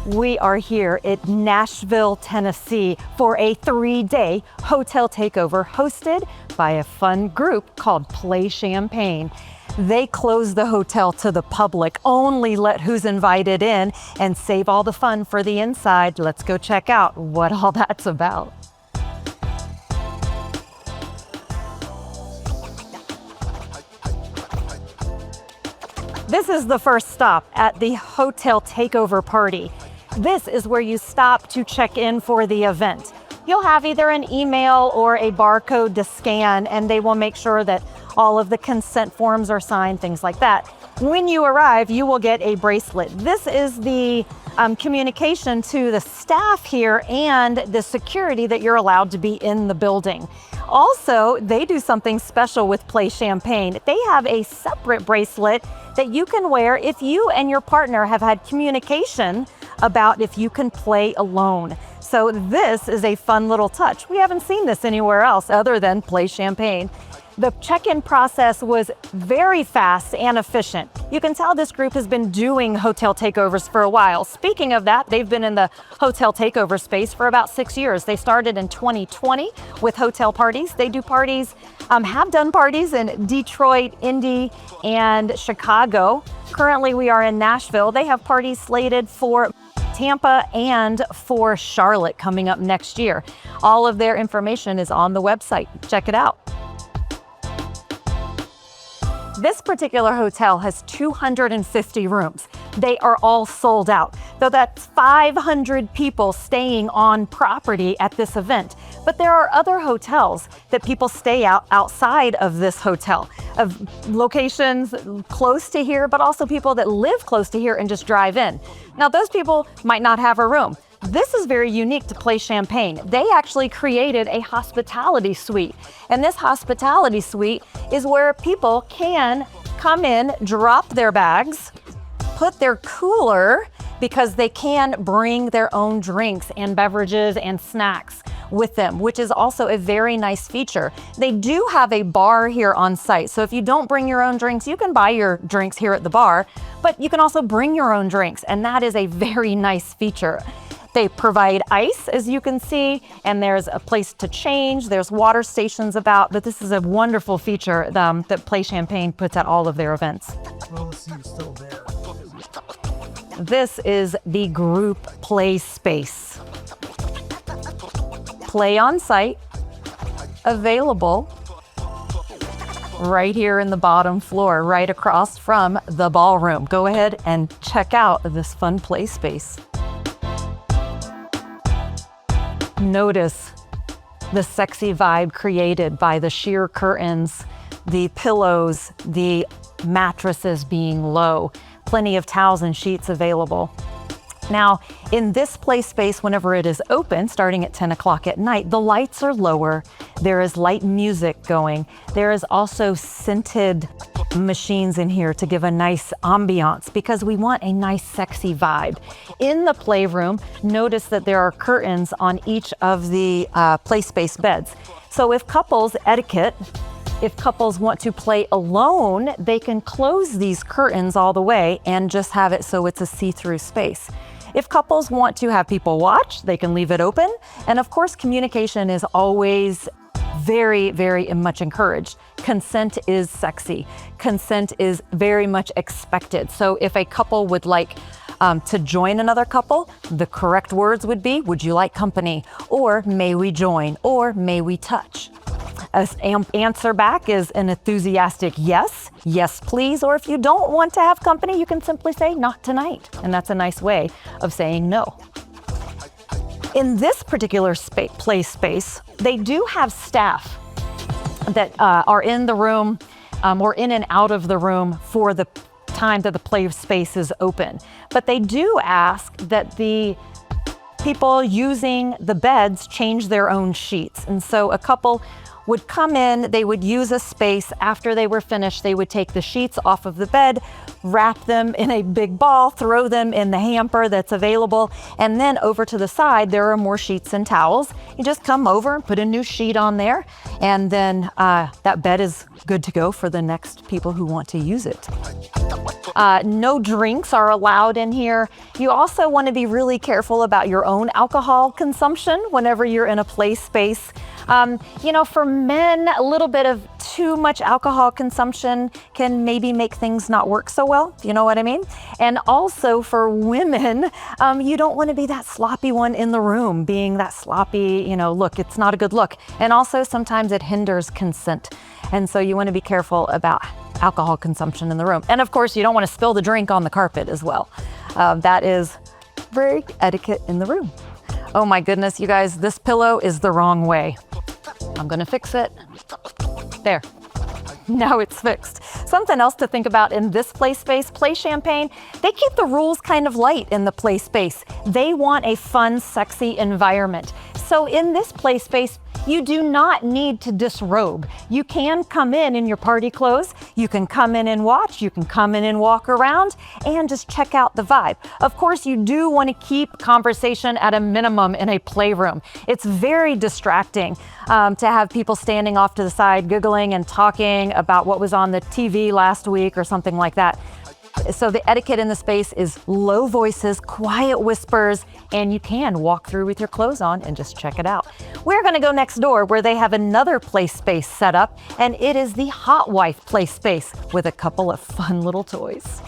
We are here at Nashville, Tennessee for a 3-day hotel takeover hosted by a fun group called Play Champagne. They close the hotel to the public, only let who's invited in, and save all the fun for the inside. Let's go check out what all that's about. This is the first stop at the hotel takeover party. This is where you stop to check in for the event. You'll have either an email or a barcode to scan, and they will make sure that all of the consent forms are signed, things like that. When you arrive, you will get a bracelet. This is the communication to the staff here and the security that you're allowed to be in the building. Also, they do something special with Play Champagne. They have a separate bracelet that you can wear if you and your partner have had communication about if you can play alone. So this is a fun little touch. We haven't seen this anywhere else other than Play Champagne. The check-in process was very fast and efficient. You can tell this group has been doing hotel takeovers for a while. Speaking of that, they've been in the hotel takeover space for about 6 years. They started in 2020 with hotel parties. They do parties, have done parties in Detroit, Indy, and Chicago. Currently, we are in Nashville. They have parties slated for Tampa and for Charlotte coming up next year. All of their information is on the website. Check it out. This particular hotel has 250 rooms. They are all sold out, though that's 500 people staying on property at this event. But there are other hotels that people stay outside of this hotel, of locations close to here, but also people that live close to here and just drive in. Now, those people might not have a room. This is very unique to Play Champagne. They actually created a hospitality suite. And this hospitality suite is where people can come in, drop their bags, put their cooler, because they can bring their own drinks and beverages and snacks with them, which is also a very nice feature. They do have a bar here on site. So if you don't bring your own drinks, you can buy your drinks here at the bar, but you can also bring your own drinks. And that is a very nice feature. They provide ice, as you can see, and there's a place to change. There's water stations about, but this is a wonderful feature that Play Champagne puts at all of their events. Well, let's see who's still there. This is the group play space. Play on site, available right here in the bottom floor, right across from the ballroom. Go ahead and check out this fun play space. Notice the sexy vibe created by the sheer curtains, the pillows, the mattresses being low, plenty of towels and sheets available. Now, in this play space, whenever it is open, starting at 10 o'clock at night, the lights are lower. There is light music going. There is also scented machines in here to give a nice ambiance because we want a nice, sexy vibe. In the playroom, notice that there are curtains on each of the play space beds. So if couples want to play alone, they can close these curtains all the way and just have it so it's a see-through space. If couples want to have people watch, they can leave it open. And of course, communication is always very, very much encouraged. Consent is sexy. Consent is very much expected. So if a couple would like to join another couple, the correct words would be, would you like company? Or may we join? Or may we touch? Answer back is an enthusiastic yes, yes please, or if you don't want to have company, you can simply say not tonight. And that's a nice way of saying no. In this particular play space, they do have staff that are in the room or in and out of the room for the time that the play space is open. But they do ask that the people using the beds change their own sheets. And so a couple would come in, they would use a space. After they were finished, they would take the sheets off of the bed, wrap them in a big ball, throw them in the hamper that's available, and then over to the side, there are more sheets and towels. You just come over and put a new sheet on there, and then that bed is good to go for the next people who want to use it. No drinks are allowed in here. You also want to be really careful about your own alcohol consumption whenever you're in a play space. You know, for men, a little bit of too much alcohol consumption can maybe make things not work so well, you know what I mean? And also for women, you don't want to be that sloppy one in the room, being that sloppy, you know, look, it's not a good look. And also sometimes it hinders consent. And so you want to be careful about alcohol consumption in the room. And of course, you don't want to spill the drink on the carpet as well. That is very etiquette in the room. Oh my goodness, you guys, this pillow is the wrong way. I'm gonna fix it. There. Now it's fixed. Something else to think about in this play space, Play Champagne, they keep the rules kind of light in the play space. They want a fun, sexy environment. So in this play space, you do not need to disrobe. You can come in your party clothes. You can come in and watch. You can come in and walk around and just check out the vibe. Of course, you do want to keep conversation at a minimum in a playroom. It's very distracting to have people standing off to the side, giggling and talking about what was on the TV last week or something like that. So the etiquette in the space is low voices, quiet whispers, and you can walk through with your clothes on and just check it out. We're gonna go next door where they have another play space set up, and it is the Hot Wife play space with a couple of fun little toys.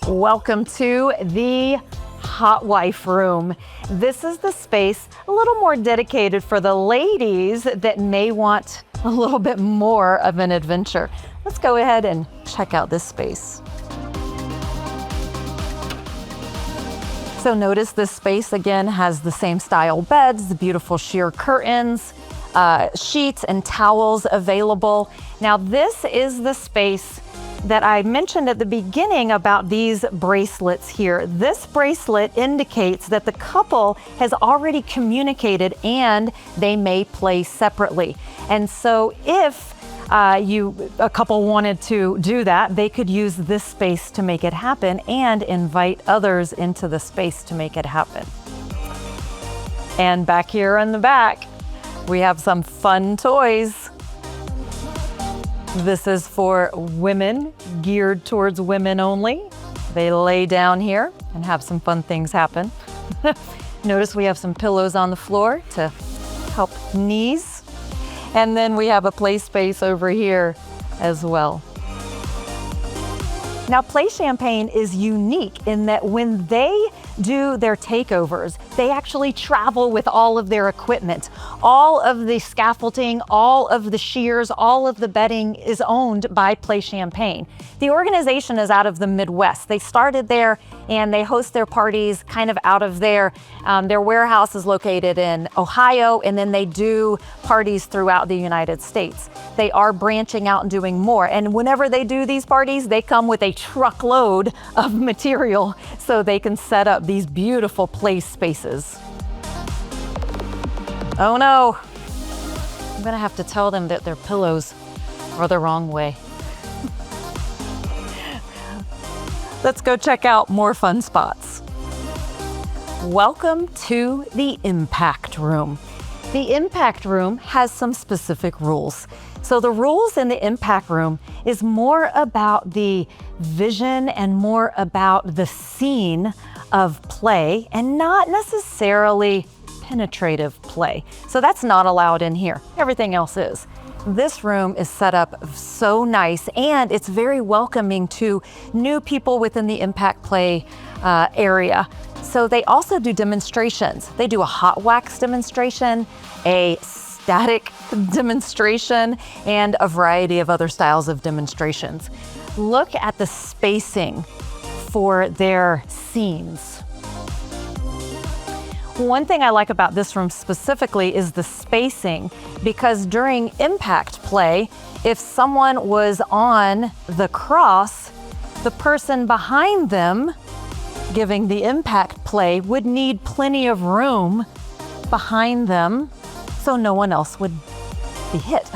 Welcome to the Hot Wife room. This is the space a little more dedicated for the ladies that may want a little bit more of an adventure. Let's go ahead and check out this space. So notice this space again has the same style beds, the beautiful sheer curtains, sheets and towels available. Now this is the space that I mentioned at the beginning about these bracelets here. This bracelet indicates that the couple has already communicated and they may play separately. And so if a couple wanted to do that, they could use this space to make it happen and invite others into the space to make it happen. And back here in the back, we have some fun toys. This is for women, geared towards women only. They lay down here and have some fun things happen. Notice we have some pillows on the floor to help knees. And then we have a play space over here as well. Now, Play Champagne is unique in that when they do their takeovers, they actually travel with all of their equipment. All of the scaffolding, all of the shears, all of the bedding is owned by Play Champagne. The organization is out of the Midwest. They started there and they host their parties kind of out of there. Their warehouse is located in Ohio, and then they do parties throughout the United States. They are branching out and doing more. And whenever they do these parties, they come with a truckload of material so they can set up these beautiful play spaces. Oh no, I'm gonna have to tell them that their pillows are the wrong way. Let's go check out more fun spots. Welcome to the Impact Room. The Impact Room has some specific rules. So the rules in the Impact Room is more about the vision and more about the scene of play and not necessarily penetrative play. So that's not allowed in here. Everything else is. This room is set up so nice, and it's very welcoming to new people within the Impact Play area. So they also do demonstrations. They do a hot wax demonstration, a static demonstration, and a variety of other styles of demonstrations. Look at the spacing for their scenes. One thing I like about this room specifically is the spacing, because during impact play, if someone was on the cross, the person behind them giving the impact play would need plenty of room behind them so no one else would be hit.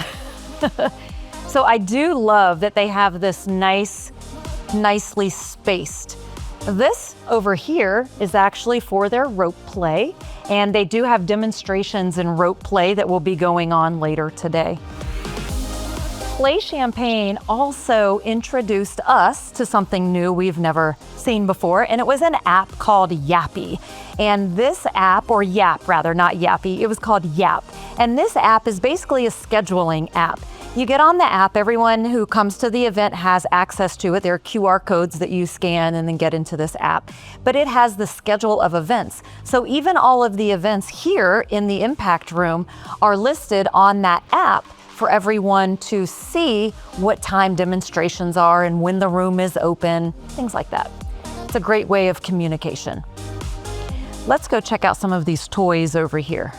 So I do love that they have this nicely spaced. This over here is actually for their rope play, and they do have demonstrations in rope play that will be going on later today. Play Champagne also introduced us to something new we've never seen before, and it was an app called Yappy. And this app, or Yap rather, not Yappy, it was called Yap. And this app is basically a scheduling app. You get on the app, everyone who comes to the event has access to it. There are QR codes that you scan and then get into this app. But it has the schedule of events. So even all of the events here in the Impact Room are listed on that app for everyone to see what time demonstrations are and when the room is open, things like that. It's a great way of communication. Let's go check out some of these toys over here.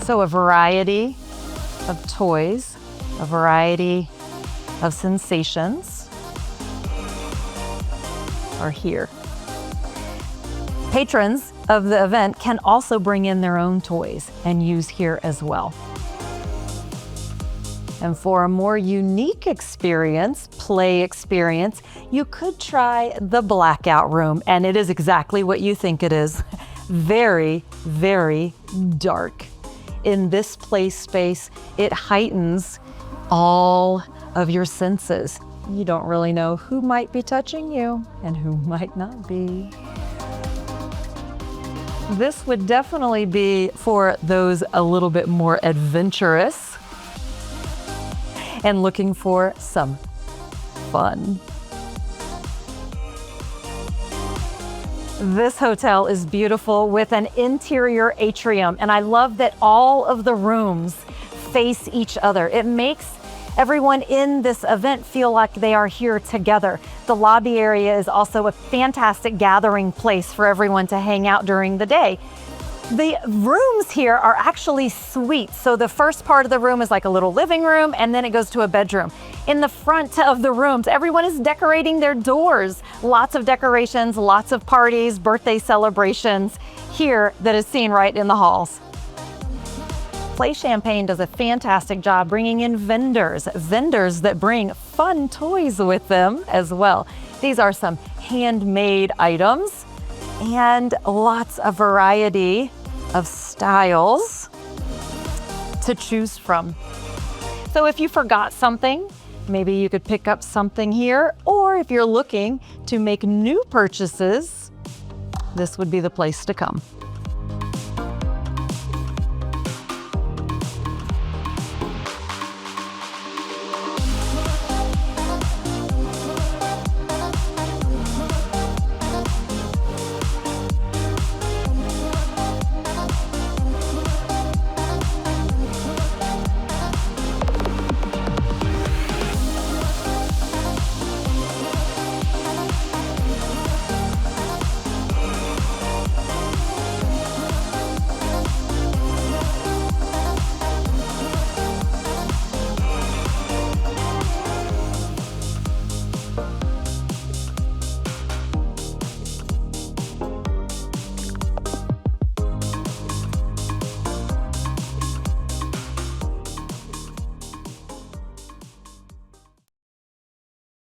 So a variety of toys, a variety of sensations are here. Patrons of the event can also bring in their own toys and use here as well. And for a more unique experience, play experience, you could try the Blackout Room, and it is exactly what you think it is. Very, very dark. In this play space, it heightens all of your senses. You don't really know who might be touching you and who might not be. This would definitely be for those a little bit more adventurous and looking for some fun. This hotel is beautiful with an interior atrium, and I love that all of the rooms face each other. It makes everyone in this event feel like they are here together. The lobby area is also a fantastic gathering place for everyone to hang out during the day. The rooms here are actually suites. So the first part of the room is like a little living room, and then it goes to a bedroom. In the front of the rooms, everyone is decorating their doors. Lots of decorations, lots of parties, birthday celebrations here that is seen right in the halls. Play Champagne does a fantastic job bringing in vendors that bring fun toys with them as well. These are some handmade items and lots of variety of styles to choose from. So if you forgot something, maybe you could pick up something here, or if you're looking to make new purchases, this would be the place to come.